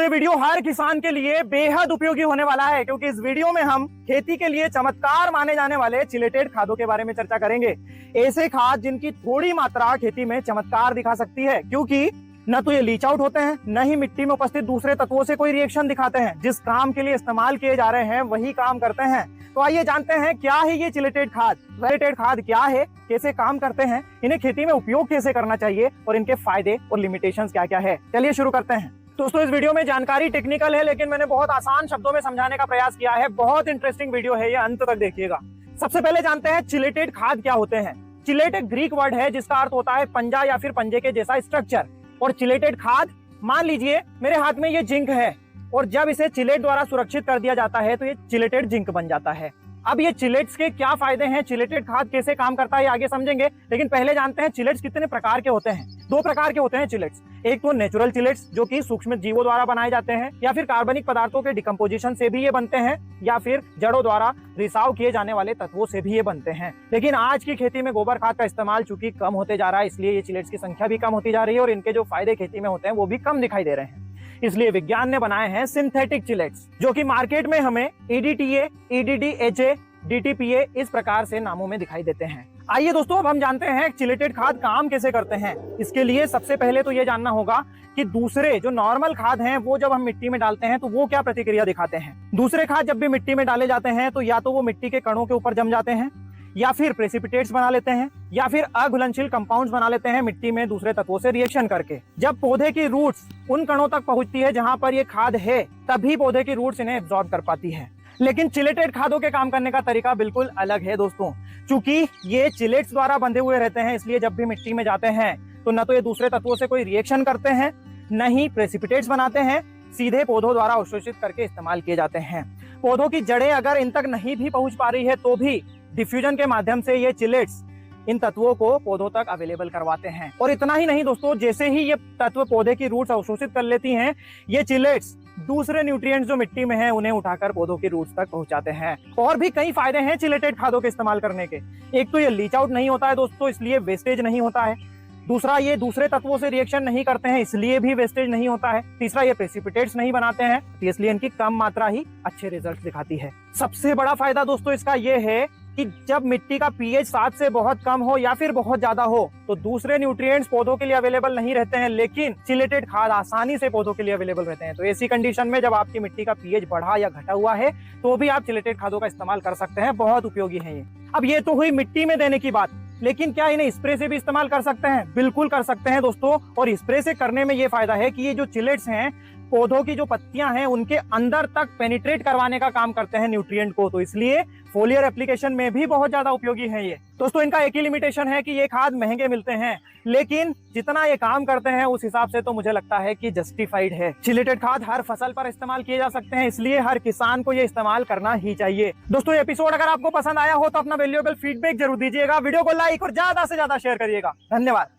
ये वीडियो हर किसान के लिए बेहद उपयोगी होने वाला है, क्योंकि इस वीडियो में हम खेती के लिए चमत्कार माने जाने वाले चिलेटेड खादों के बारे में चर्चा करेंगे। ऐसे खाद जिनकी थोड़ी मात्रा खेती में चमत्कार दिखा सकती है, क्योंकि न तो ये लीच आउट होते हैं, न ही मिट्टी में उपस्थित दूसरे तत्वों से कोई रिएक्शन दिखाते हैं। जिस काम के लिए इस्तेमाल किए जा रहे हैं वही काम करते हैं। तो आइए जानते हैं क्या है ये चिलेटेड खाद। चिलेटेड खाद क्या है, कैसे काम करते हैं, इन्हें खेती में उपयोग कैसे करना चाहिए और इनके फायदे और लिमिटेशंस क्या क्या है। चलिए शुरू करते हैं। दोस्तों, इस वीडियो में जानकारी टेक्निकल है, लेकिन मैंने बहुत आसान शब्दों में समझाने का प्रयास किया है। बहुत इंटरेस्टिंग वीडियो है, ये अंत तक देखिएगा। सबसे पहले जानते हैं चिलेटेड खाद क्या होते हैं। चिलेट एक ग्रीक वर्ड है जिसका अर्थ होता है पंजा या फिर पंजे के जैसा स्ट्रक्चर। और चिलेटेड खाद, मान लीजिए मेरे हाथ में ये जिंक है और जब इसे चिलेट द्वारा सुरक्षित कर दिया जाता है तो ये चिलेटेड जिंक बन जाता है। अब ये चिलेट्स के क्या फायदे हैं, चिलेटेड खाद कैसे काम करता है, ये आगे समझेंगे। लेकिन पहले जानते हैं चिलेट्स कितने प्रकार के होते हैं। दो प्रकार के होते हैं चिलेट्स। एक तो नेचुरल चिलेट्स जो कि सूक्ष्म जीवों द्वारा बनाए जाते हैं, या फिर कार्बनिक पदार्थों के डिकम्पोजिशन से भी ये बनते हैं, या फिर जड़ों द्वारा रिसाव किए जाने वाले तत्वों से भी ये बनते हैं। लेकिन आज की खेती में गोबर खाद का इस्तेमाल चूंकि कम होते जा रहा है, इसलिए ये चिलेट्स की संख्या भी कम होती जा रही है और इनके जो फायदे खेती में होते हैं वो भी कम दिखाई दे रहे हैं। इसलिए विज्ञान ने बनाए हैं सिंथेटिक चिलेट्स, जो कि मार्केट में हमें EDTA, EDDHA, DTPA इस प्रकार से नामों में दिखाई देते हैं। आइए दोस्तों, अब हम जानते हैं चिलेटेड खाद काम कैसे करते हैं। इसके लिए सबसे पहले तो ये जानना होगा कि दूसरे जो नॉर्मल खाद हैं वो जब हम मिट्टी में डालते हैं तो वो क्या प्रतिक्रिया दिखाते हैं। दूसरे खाद जब भी मिट्टी में डाले जाते हैं तो या तो वो मिट्टी के कणों के ऊपर जम जाते हैं, या फिर प्रेसिपिटेट्स बना लेते हैं, या फिर अघुलनशील कंपाउंड्स बना लेते हैं मिट्टी में दूसरे तत्वों से रिएक्शन करके। जब पौधे की रूट्स उन कणों तक पहुंचती है जहां पर ये खाद है, तभी पौधे की रूट्स इन्हें एब्जॉर्ब कर पाती है। लेकिन चिलेटेड खादों के काम करने का तरीका बिल्कुल अलग है दोस्तों। चूंकि ये चिलेट्स द्वारा बंधे हुए रहते हैं, इसलिए जब भी मिट्टी में जाते हैं तो न तो ये दूसरे तत्वों से कोई रिएक्शन करते हैं, न ही प्रेसिपिटेट्स बनाते हैं, सीधे पौधों द्वारा अवशोषित करके इस्तेमाल किए जाते हैं। पौधों की जड़ें अगर इन तक नहीं भी पहुंच पा रही है तो भी डिफ्यूजन के माध्यम से ये चिलेट्स इन तत्वों को पौधों तक अवेलेबल करवाते हैं। और इतना ही नहीं दोस्तों, जैसे ही ये तत्व पौधे की रूट्स अवशोषित कर लेती हैं, ये चिलेट्स दूसरे न्यूट्रिएंट्स जो मिट्टी में हैं उन्हें उठाकर पौधों की रूट्स तक पहुंचाते हैं। और भी कई फायदे हैं चिलेटेड खादों के इस्तेमाल करने के। एक तो ये लीच आउट नहीं होता है दोस्तों, इसलिए वेस्टेज नहीं होता है। दूसरा, ये दूसरे तत्वों से रिएक्शन नहीं करते हैं, इसलिए भी वेस्टेज नहीं होता है। तीसरा, ये प्रेसिपिटेट्स नहीं बनाते हैं, इसलिए इनकी कम मात्रा ही अच्छे रिजल्ट दिखाती है। सबसे बड़ा फायदा दोस्तों इसका ये है कि जब मिट्टी का pH 7 से बहुत कम हो या फिर बहुत ज्यादा हो तो दूसरे न्यूट्रिएंट्स पौधों के लिए अवेलेबल नहीं रहते हैं, लेकिन चिलेटेड खाद आसानी से पौधों के लिए अवेलेबल रहते हैं। तो ऐसी कंडीशन में जब आपकी मिट्टी का pH बढ़ा या घटा हुआ है तो भी आप चिलेटेड खादों का इस्तेमाल कर सकते हैं। बहुत उपयोगी है ये। अब ये तो हुई मिट्टी में देने की बात, लेकिन क्या इन्हें स्प्रे से भी इस्तेमाल कर सकते हैं? बिल्कुल कर सकते हैं दोस्तों। और स्प्रे से करने में ये फायदा है कि ये जो चिलेट्स हैं पौधों की जो पत्तियां हैं उनके अंदर तक पेनिट्रेट करवाने का काम करते हैं न्यूट्रिएंट को, तो इसलिए फोलियर एप्लीकेशन में भी बहुत ज्यादा उपयोगी है ये। दोस्तों, इनका एक ही लिमिटेशन है कि ये खाद महंगे मिलते हैं, लेकिन जितना ये काम करते हैं उस हिसाब से तो मुझे लगता है कि जस्टिफाइड है। चिलेटेड खाद हर फसल पर इस्तेमाल किए जा सकते हैं, इसलिए हर किसान को ये इस्तेमाल करना ही चाहिए। दोस्तों, ये एपिसोड अगर आपको पसंद आया हो तो अपना वैल्यूएबल फीडबैक जरूर दीजिएगा, वीडियो को लाइक और ज्यादा से ज्यादा शेयर करिएगा। धन्यवाद।